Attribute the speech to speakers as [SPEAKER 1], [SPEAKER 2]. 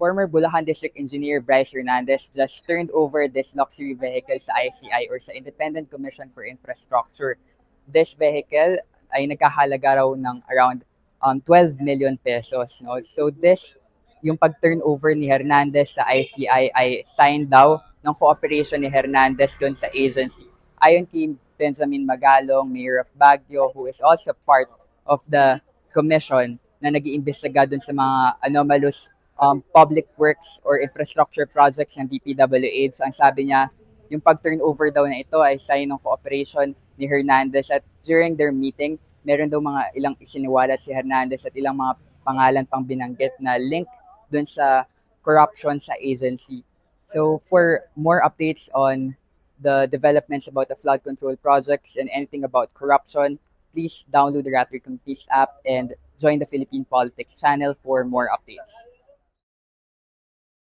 [SPEAKER 1] former Bulacan District Engineer Bryce Hernandez just turned over this luxury vehicle sa ICI or sa Independent Commission for Infrastructure. This vehicle ay nagkahalaga raw ng around 12 million pesos. No? So yung pag-turnover ni Hernandez sa ICI ay sign daw ng cooperation ni Hernandez doon sa agency. Ayon kay Benjamin Magalong, Mayor of Baguio, who is also part of the commission na nag-iimbestiga doon sa mga anomalous public works or infrastructure projects ng DPWH. Ang sabi niya, yung pag-turnover daw na ito ay sign ng cooperation ni Hernandez at during their meeting, meron daw mga ilang isiniwalat si Hernandez at ilang mga pangalan pang binanggit na link dun sa corruption sa agency. So for more updates on the developments about the flood control projects and anything about corruption, please download the Rapid Communities app and join the Philippine Politics channel for more updates.